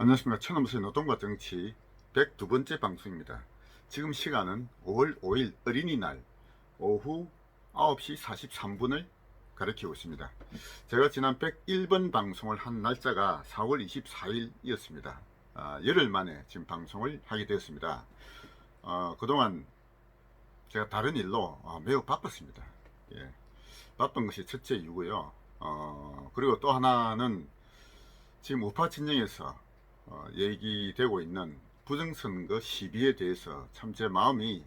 안녕하십니까. 천안무소의 노동과 정치 102번째 방송입니다. 지금 시간은 5월 5일 어린이날 오후 9시 43분을 가리키고 있습니다. 제가 지난 101번 방송을 한 날짜가 4월 24일이었습니다. 열흘 만에 지금 방송을 하게 되었습니다. 그동안 제가 다른 일로 매우 바빴습니다. 예, 바쁜 것이 첫째 이유고요. 그리고 또 하나는 지금 우파 진영에서 얘기되고 있는 부정선거 시비에 대해서 참 제 마음이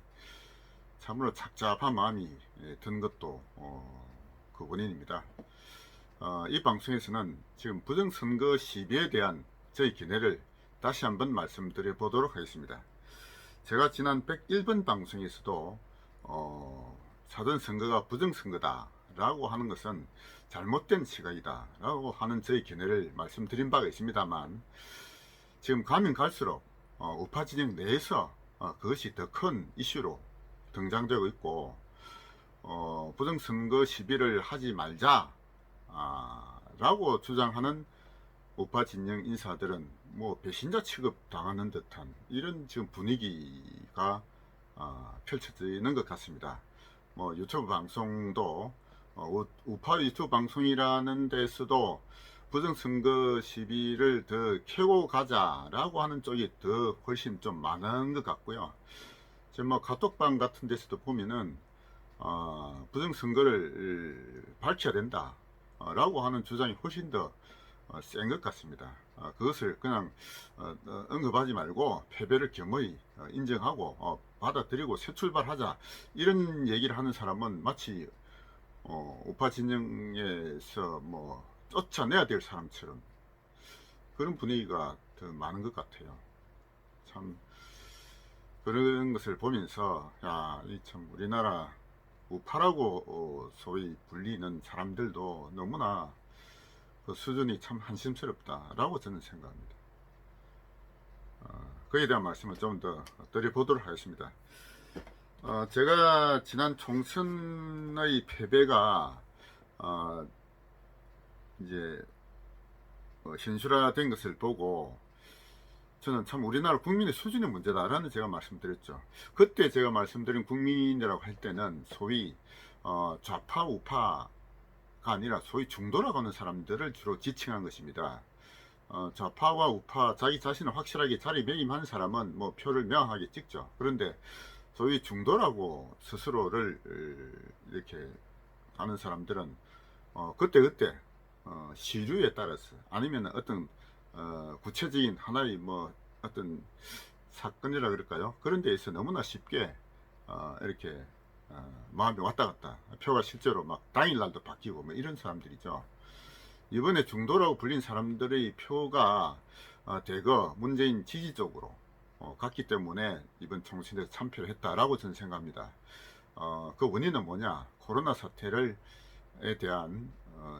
참으로 착잡한 마음이 든 것도 그 원인입니다. 이 방송에서는 지금 부정선거 시비에 대한 저희 견해를 다시 한번 말씀드려 보도록 하겠습니다. 제가 지난 101번 방송에서도 사전선거가 부정선거다 라고 하는 것은 잘못된 시각이다 라고 하는 저희 견해를 말씀드린 바가 있습니다만, 지금 가면 갈수록 우파 진영 내에서 그것이 더 큰 이슈로 등장되고 있고, 부정선거 시비를 하지 말자 라고 주장하는 우파 진영 인사들은 뭐 배신자 취급 당하는 듯한 이런 지금 분위기가 펼쳐지는 것 같습니다. 뭐 유튜브 방송도 우파 유튜브 방송이라는 데서도 부정선거 시비를 더 캐고 가자라고 하는 쪽이 더 훨씬 좀 많은 것 같고요. 지금 뭐 카톡방 같은 데서도 보면은 부정선거를 밝혀야 된다 라고 하는 주장이 훨씬 더 센 것 같습니다. 그것을 그냥 언급하지 말고 패배를 겸허히 인정하고 받아들이고 새 출발하자, 이런 얘기를 하는 사람은 마치 우파 진영에서 뭐 쫓아내야 될 사람처럼 그런 분위기가 더 많은 것 같아요. 참 그런 것을 보면서 이 참 우리나라 우파라고 소위 불리는 사람들도 너무나 그 수준이 참 한심스럽다라고 저는 생각합니다. 그에 대한 말씀을 좀 더 드려보도록 하겠습니다. 제가 지난 총선의 패배가 이제 현실화된 것을 보고 저는 참 우리나라 국민의 수준의 문제다라는 제가 말씀드렸죠. 그때 제가 말씀드린 국민이라고 할 때는 소위 좌파 우파가 아니라 소위 중도라고 하는 사람들을 주로 지칭한 것입니다. 좌파와 우파, 자기 자신을 확실하게 자리매김한 사람은 뭐 표를 명확하게 찍죠. 그런데 소위 중도라고 스스로를 이렇게 하는 사람들은 그때 시류에 따라서 아니면 어떤 구체적인 하나의 뭐 어떤 사건이라 그럴까요? 그런 데에서 너무나 쉽게 이렇게 마음이 왔다 갔다, 표가 실제로 막 당일날도 바뀌고 뭐 이런 사람들이죠. 이번에 중도라고 불린 사람들의 표가 대거 문재인 지지 쪽으로 갔기 때문에 이번 총선에서 참패를 했다라고 저는 생각합니다. 그 원인은 뭐냐? 코로나 사태를 에 대한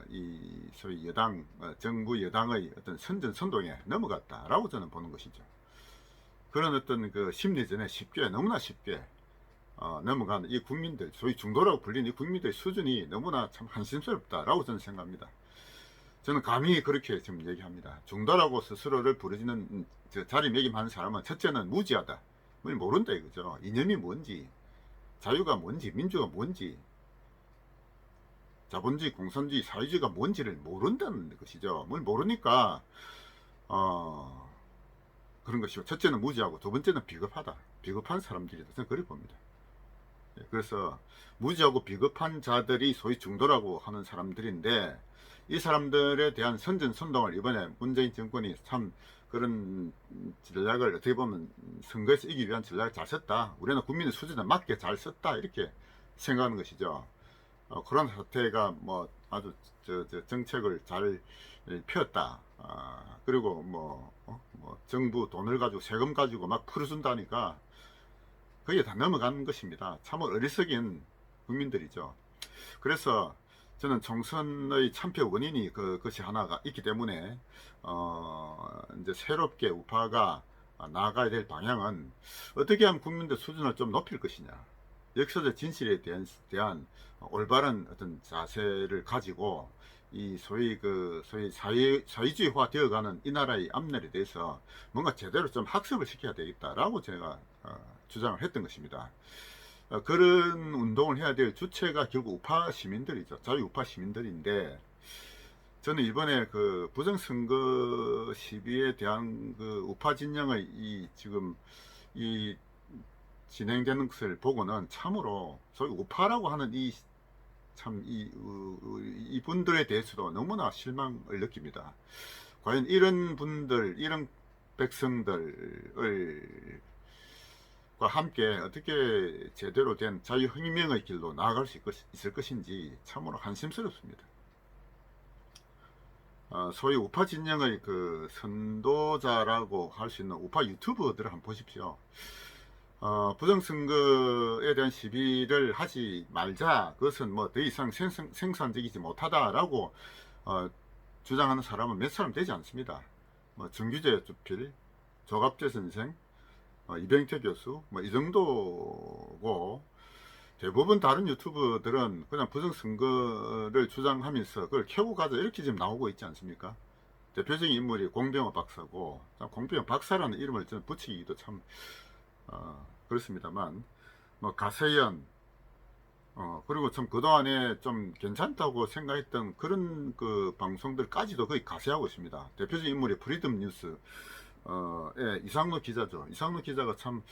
이 소위 여당 정부 여당의 어떤 선전선동에 넘어갔다라고 저는 보는 것이죠. 그런 어떤 그 심리전에 쉽게, 너무나 쉽게 넘어가는 이 국민들, 소위 중도라고 불리는 이 국민들의 수준이 너무나 참 한심스럽다라고 저는 생각합니다. 저는 감히 그렇게 지금 얘기합니다. 중도라고 스스로를 부르짖는 자리매김하는 사람은 첫째는 무지하다, 뭘 모른다 이거죠. 이념이 뭔지, 자유가 뭔지, 민주가 뭔지, 자본주의, 공산주의, 사회주의가 뭔지를 모른다는 것이죠. 뭘 모르니까 그런 것이고, 첫째는 무지하고 두 번째는 비겁하다, 비겁한 사람들이다, 저는 그렇게 봅니다. 그래서 무지하고 비겁한 자들이 소위 중도라고 하는 사람들인데, 이 사람들에 대한 선전선동을 이번에 문재인 정권이 참 그런 전략을 어떻게 보면 선거에서 이기기 위한 전략을 잘 썼다, 우리는 국민의 수준에 맞게 잘 썼다, 이렇게 생각하는 것이죠. 코로나 사태가 뭐 아주 정책을 잘 펴었다. 그리고 뭐 정부 돈을 가지고 세금 가지고 막 풀어준다니까 그게 다 넘어가는 것입니다. 참 어리석인 국민들이죠. 그래서 저는 총선의 참패 원인이 그것이 하나가 있기 때문에 이제 새롭게 우파가 나아가야 될 방향은 어떻게 하면 국민들 수준을 좀 높일 것이냐, 역사적 진실에 대한 올바른 어떤 자세를 가지고 이 소위 사회주의화 되어가는 이 나라의 앞날에 대해서 뭔가 제대로 좀 학습을 시켜야 되겠다라고 제가 주장을 했던 것입니다. 그런 운동을 해야 될 주체가 결국 우파 시민들이죠. 자유우파 시민들인데, 저는 이번에 그 부정선거 시비에 대한 그 우파 진영의 지금 이 진행되는 것을 보고는 참으로 소위 우파라고 하는 이분들에 대해서도 너무나 실망을 느낍니다. 과연 이런 분들, 이런 백성들과 함께 어떻게 제대로 된 자유혁명의 길로 나아갈 수 있을 것인지 참으로 한심스럽습니다. 소위 우파 진영의 그 선도자라고 할 수 있는 우파 유튜버들을 한번 보십시오. 부정선거에 대한 시비를 하지 말자, 그것은 뭐 더 이상 생산적이지 못하다라고 주장하는 사람은 몇 사람 되지 않습니다. 뭐 정규재 주필, 조갑재 선생, 이병태 교수, 뭐 이 정도고, 대부분 다른 유튜버들은 그냥 부정선거를 주장하면서 그걸 캐고 가자 이렇게 지금 나오고 있지 않습니까? 대표적인 인물이 공병호 박사고, 공병호 박사라는 이름을 저는 붙이기도 참 그렇습니다만, 뭐 가세연, 그리고 참 그동안에 좀 괜찮다고 생각했던 그런 그 방송들까지도 거의 가세하고 있습니다. 대표적인 인물이 프리덤 뉴스 이상로 기자죠. 이상로 기자가 참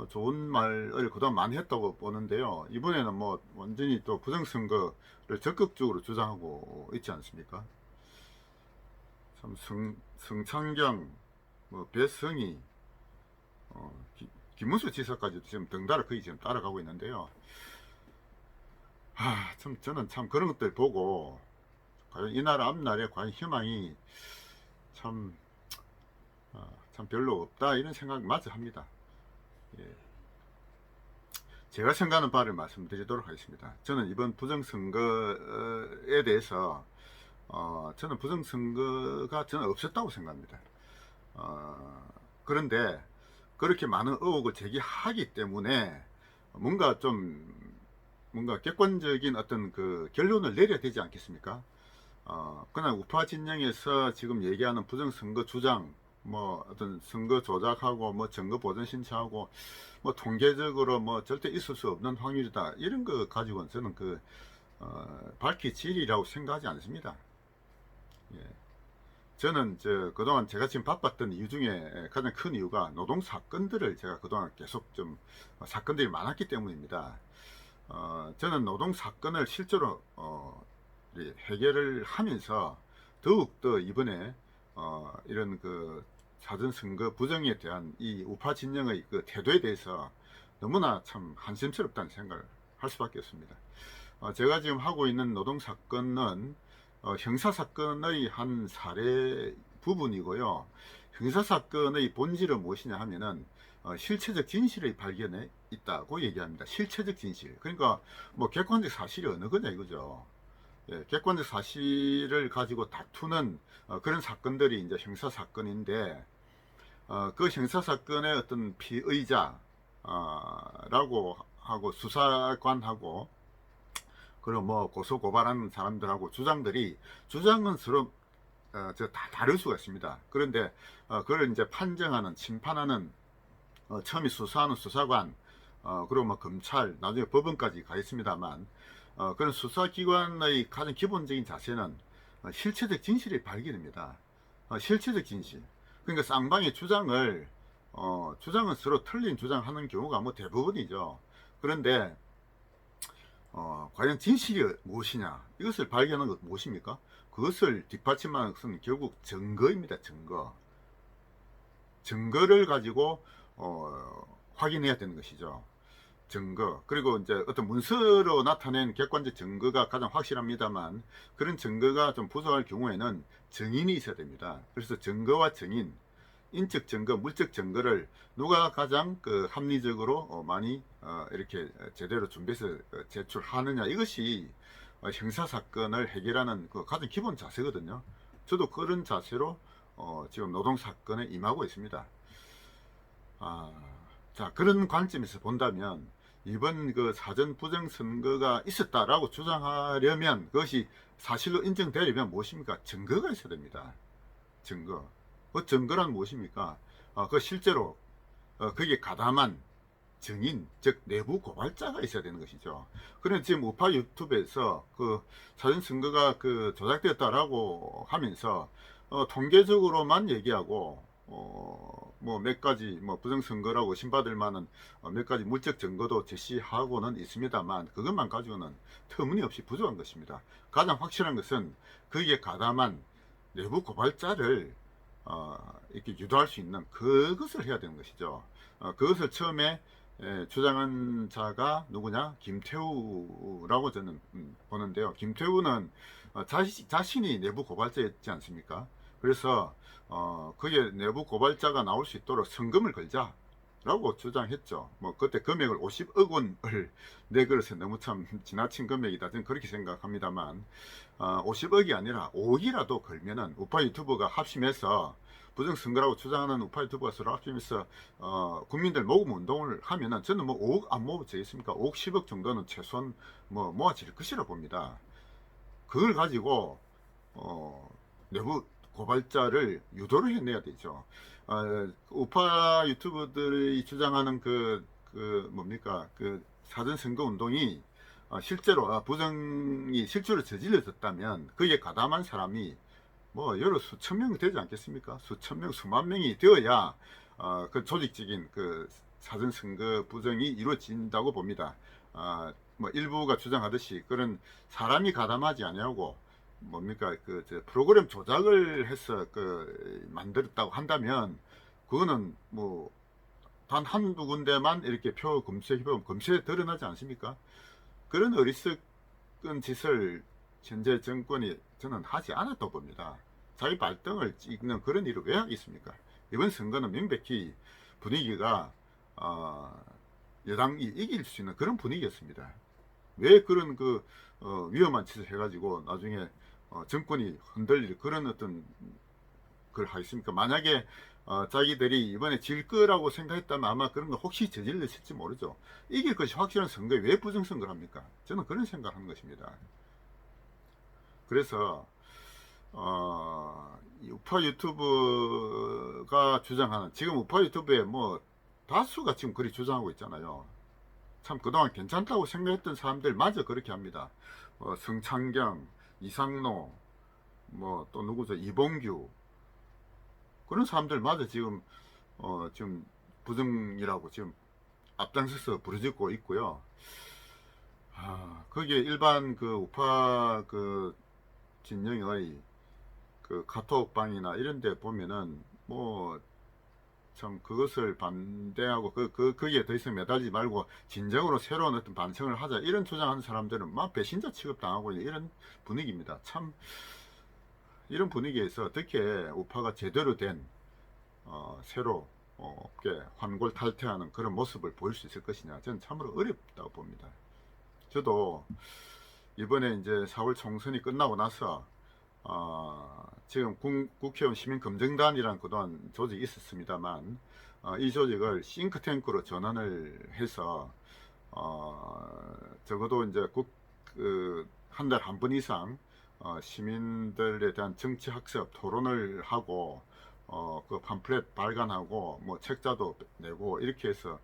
좋은 말을 그동안 많이 했다고 보는데요. 이번에는 뭐 완전히 또 부정선거를 적극적으로 주장하고 있지 않습니까? 참 성창경, 뭐 배성희, 김문수 지사까지 지금 덩달아 거의 지금 따라가고 있는데요. 참 저는 참 그런 것들 보고 과연 이 나라 앞날에 과연 희망이 참 별로 없다, 이런 생각 마저 합니다. 예. 제가 생각하는 바를 말씀드리도록 하겠습니다. 저는 이번 부정선거에 대해서 저는 부정선거가 저는 없었다고 생각합니다. 그런데 그렇게 많은 의혹을 제기하기 때문에 뭔가 객관적인 어떤 그 결론을 내려야 되지 않겠습니까? 그냥 우파 진영에서 지금 얘기하는 부정선거 주장, 뭐 어떤 선거 조작하고 뭐 증거 보전 신청하고 뭐 통계적으로 뭐 절대 있을 수 없는 확률이다, 이런 거 가지고는 저는 밝히지리라고 생각하지 않습니다. 예. 저는 그동안 제가 지금 바빴던 이유 중에 가장 큰 이유가 노동 사건들을 제가 그동안 계속 사건들이 많았기 때문입니다. 저는 노동 사건을 실제로 해결을 하면서 더욱더 이번에 이런 그 사전선거 부정에 대한 이 우파 진영의 그 태도에 대해서 너무나 참 한심스럽다는 생각을 할 수밖에 없습니다. 제가 지금 하고 있는 노동 사건은 형사 사건의 한 사례 부분이고요. 형사 사건의 본질은 무엇이냐 하면은 실체적 진실의 발견에 있다고 얘기합니다. 실체적 진실. 그러니까 뭐 객관적 사실이 어느 거냐 이거죠. 예, 객관적 사실을 가지고 다투는 그런 사건들이 이제 형사 사건인데, 그 형사 사건의 어떤 피의자 라고 하고 수사관하고 그리고 뭐 고소 고발하는 사람들하고 주장은 서로 다 다를 수가 있습니다. 그런데 그걸 이제 판정하는, 심판하는 처음에 수사하는 수사관, 그리고 뭐 검찰, 나중에 법원까지 가 있습니다만, 그런 수사기관의 가장 기본적인 자세는 실체적 진실의 발견입니다. 실체적 진실. 그러니까 쌍방의 주장은 서로 틀린 주장하는 경우가 뭐 대부분이죠. 그런데 과연 진실이 무엇이냐, 이것을 발견하는 것은 무엇입니까? 그것을 뒷받침하는 것은 결국 증거입니다. 증거를 가지고 확인해야 되는 것이죠. 증거. 그리고 이제 어떤 문서로 나타낸 객관적 증거가 가장 확실합니다만, 그런 증거가 좀 부족할 경우에는 증인이 있어야 됩니다. 그래서 증거와 증인, 인적 증거, 물적 증거를 누가 가장 합리적으로 많이 이렇게 제대로 준비해서 제출하느냐, 이것이 형사 사건을 해결하는 가장 기본 자세거든요. 저도 그런 자세로 지금 노동 사건에 임하고 있습니다. 자, 그런 관점에서 본다면 이번 그 사전 부정선거가 있었다라고 주장하려면 그것이 사실로 인정되려면 무엇입니까? 증거가 있어야 됩니다. 증거. 그 증거란 무엇입니까? 그 실제로 거기에 가담한 증인, 즉 내부 고발자가 있어야 되는 것이죠. 그런데 지금 우파 유튜브에서 그 사전 선거가 그 조작되었다라고 하면서 통계적으로만 얘기하고 뭐 몇 가지 뭐 부정선거라고 의심받을 만한 몇 가지 물적 증거도 제시하고는 있습니다만 그것만 가지고는 터무니없이 부족한 것입니다. 가장 확실한 것은 거기에 가담한 내부 고발자를 이렇게 유도할 수 있는 그것을 해야 되는 것이죠. 그것을 처음에 주장한 자가 누구냐? 김태우라고 저는 보는데요. 김태우는 자신이 내부 고발자였지 않습니까? 그래서 그게 내부 고발자가 나올 수 있도록 성금을 걸자라고 주장했죠. 뭐 그때 금액을 50억 원을 내걸어서 너무 참 지나친 금액이다. 저는 그렇게 생각합니다만 50억이 아니라 5억이라도 걸면은 우파 유튜버가 합심해서 부정선거라고 주장하는 우파 유튜버가 서로 합심해서 국민들 모금 운동을 하면은 저는 뭐 5억 안 모아도 되겠습니까? 5억 10억 정도는 최소한 뭐 모아질 것이라 봅니다. 그걸 가지고 내부 고발자를 유도를 해내야 되죠. 우파 유튜버들이 주장하는 그 뭡니까 그 사전 선거 운동이 실제로 부정이 실제로 저질러졌다면 거기에 가담한 사람이 뭐 여러 수천 명 되지 않겠습니까? 수천 명, 수만 명이 되어야 그 조직적인 그 사전 선거 부정이 이루어진다고 봅니다. 뭐 일부가 주장하듯이 그런 사람이 가담하지 아니하고 뭡니까 그 프로그램 조작을 해서 그 만들었다고 한다면 그거는 뭐 단 한두 군데만 이렇게 표 검색해보면 검색에 드러나지 않습니까? 그런 어리석은 짓을 현재 정권이 저는 하지 않았다고 봅니다. 자기 발등을 찍는 그런 일을 왜 하겠습니까? 이번 선거는 명백히 분위기가 여당이 이길 수 있는 그런 분위기였습니다. 왜 그런 그 위험한 짓을 해가지고 나중에 정권이 흔들릴 그런 어떤 걸 하겠습니까? 만약에 자기들이 이번에 질 거라고 생각했다면 아마 그런 거 혹시 저질렀을지 모르죠. 이길 것이 확실한 선거에 왜 부정선거를 합니까? 저는 그런 생각을 하는 것입니다. 그래서 우파 유튜브가 주장하는 지금 우파 유튜브에 뭐 다수가 지금 그리 주장하고 있잖아요. 참 그동안 괜찮다고 생각했던 사람들 마저 그렇게 합니다. 성창경, 이상노, 뭐 또 누구죠? 이봉규 그런 사람들마저 지금 지금 부정이라고 지금 앞장서서 부르짖고 있고요. 거기에 일반 그 우파 그 진영의 그 카톡방이나 이런 데 보면은 뭐 참 그것을 반대하고 거기에 더 이상 매달리지 말고 진정으로 새로운 어떤 반성을 하자 이런 주장하는 사람들은 막 배신자 취급당하고 있는 이런 분위기입니다. 참 이런 분위기에서 어떻게 우파가 제대로 된 새로 환골탈퇴하는 그런 모습을 보일 수 있을 것이냐 저는 참으로 어렵다고 봅니다. 저도 이번에 이제 4월 총선이 끝나고 나서 지금 국회의원 시민검증단이라는 그동안 조직이 있었습니다만 이 조직을 싱크탱크로 전환을 해서 적어도 이제 한 달 한 번 이상 시민들에 대한 정치 학습 토론을 하고 그 팜플렛 발간하고 뭐 책자도 내고 이렇게 해서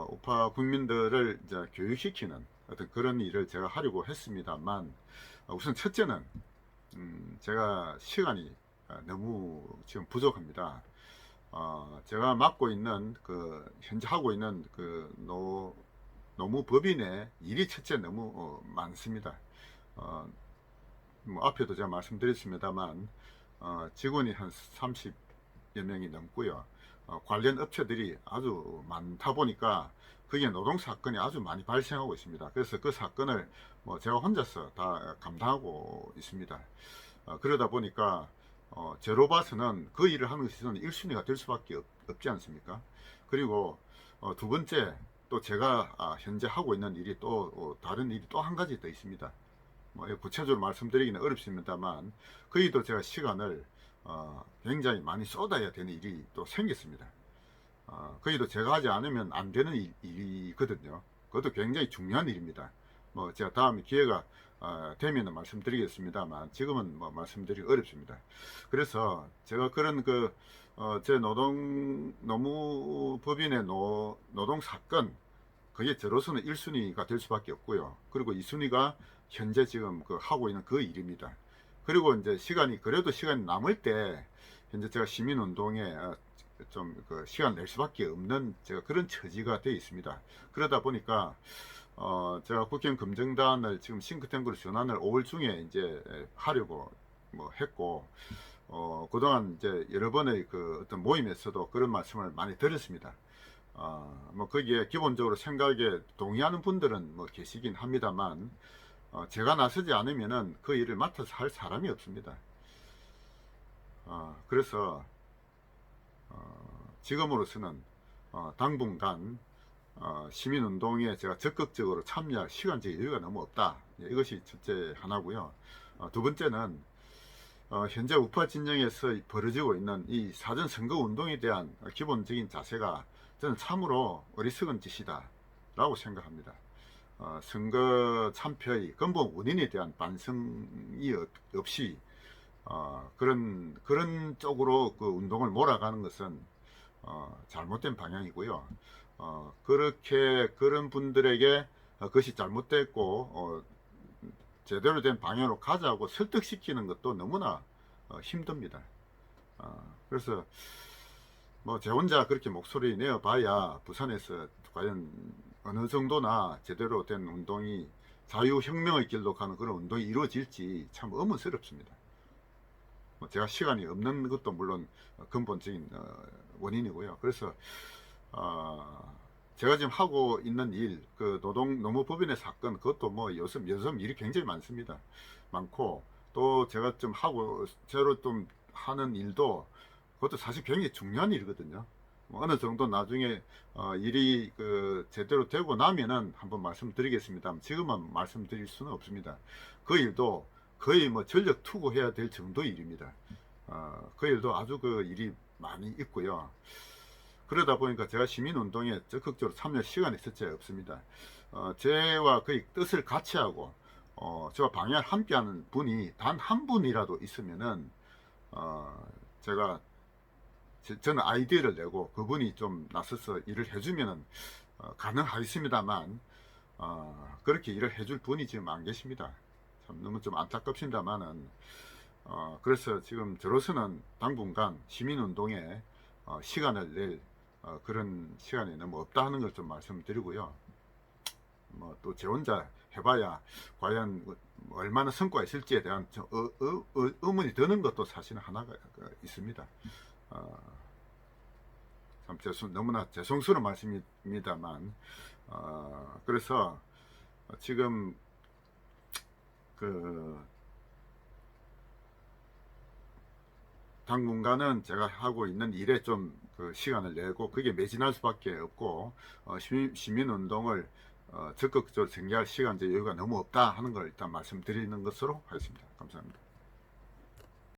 우파 국민들을 이제 교육시키는 어떤 그런 일을 제가 하려고 했습니다만 우선 첫째는 제가 시간이 너무 지금 부족합니다. 제가 맡고 있는 현재 하고 있는 노무법인의 일이 첫째 너무 많습니다. 뭐 앞에도 제가 말씀드렸습니다만 직원이 한 30여 명이 넘고요. 관련 업체들이 아주 많다 보니까 거기에 노동 사건이 아주 많이 발생하고 있습니다. 그래서 그 사건을 뭐 제가 혼자서 다 감당하고 있습니다. 그러다 보니까 제로 봐서는 그 일을 하는 것이 저는 1순위가 될 수밖에 없지 않습니까? 그리고 두 번째 또 제가 현재 하고 있는 일이 또 다른 일이 또 한 가지 더 있습니다. 뭐 구체적으로 말씀드리기는 어렵습니다만 거기도 제가 시간을 굉장히 많이 쏟아야 되는 일이 또 생겼습니다. 거기도 제가 하지 않으면 안 되는 일이거든요. 그것도 굉장히 중요한 일입니다. 뭐 제가 다음에 기회가 되면 말씀드리겠습니다만 지금은 뭐 말씀드리기 어렵습니다. 그래서 제가 그런 제 노무법인의 노동 사건, 그게 저로서는 1순위가 될 수밖에 없고요. 그리고 2순위가 현재 지금 하고 있는 그 일입니다. 그리고 이제 그래도 시간이 남을 때 현재 제가 시민운동에 좀 시간 낼 수밖에 없는 제가 그런 처지가 되어 있습니다. 그러다 보니까 제가 국회의원 검증단을 지금 싱크탱크로 전환을 5월 중에 이제 하려고 뭐 했고, 그동안 이제 여러 번의 어떤 모임에서도 그런 말씀을 많이 드렸습니다. 뭐 거기에 기본적으로 생각에 동의하는 분들은 뭐 계시긴 합니다만, 제가 나서지 않으면은 그 일을 맡아서 할 사람이 없습니다. 그래서 지금으로서는 당분간 시민운동에 제가 적극적으로 참여할 시간적 여유가 너무 없다. 이것이 첫째 하나고요. 두 번째는 현재 우파 진영에서 벌어지고 있는 이 사전 선거 운동에 대한 기본적인 자세가 저는 참으로 어리석은 짓이다 라고 생각합니다. 선거 참패의 근본 원인에 대한 반성이 없이 그런 쪽으로 운동을 몰아가는 것은 잘못된 방향이고요. 그런 분들에게 그것이 잘못됐고 제대로 된 방향으로 가자고 설득시키는 것도 너무나 힘듭니다. 그래서 뭐 제 혼자 그렇게 목소리 내어봐야 부산에서 과연 어느 정도나 제대로 된 운동이 자유혁명의 길로 가는 그런 운동이 이루어질지 참 의문스럽습니다. 제가 시간이 없는 것도 물론 근본적인 원인이고요. 그래서 제가 지금 하고 있는 일, 노무법인의 사건, 그것도 뭐 요즘 일이 굉장히 많고, 또 제가 좀 새로 좀 하는 일도 그것도 사실 굉장히 중요한 일이거든요. 뭐 어느 정도 나중에 일이 제대로 되고 나면은 한번 말씀드리겠습니다. 지금은 말씀드릴 수는 없습니다. 그 일도 거의 뭐 전력 투구해야 될 정도의 일입니다. 그 일도 아주 일이 많이 있고요. 그러다 보니까 제가 시민운동에 적극적으로 참여할 시간이 첫째 없습니다. 제와 거의 뜻을 같이 하고 저와 방향을 함께하는 분이 단 한 분이라도 있으면은 저는 아이디어를 내고 그분이 좀 나서서 일을 해주면은 가능하겠습니다만 그렇게 일을 해줄 분이 지금 안 계십니다. 참 너무 좀 안타깝습니다만은 그래서 지금 저로서는 당분간 시민운동에 시간을 낼 그런 시간이 너무 없다 하는 걸 좀 말씀드리고요. 뭐 또 제 혼자 해봐야 과연 얼마나 성과가 있을지에 대한 의문이 드는 것도 사실은 하나가 있습니다. 참 너무나 죄송스러운 말씀입니다만 그래서 지금 당분간은 제가 하고 있는 일에 좀 시간을 내고 그게 매진할 수밖에 없고 시민운동을 적극적으로 전개할 시간적 여유가 너무 없다 하는 걸 일단 말씀드리는 것으로 하겠습니다. 감사합니다.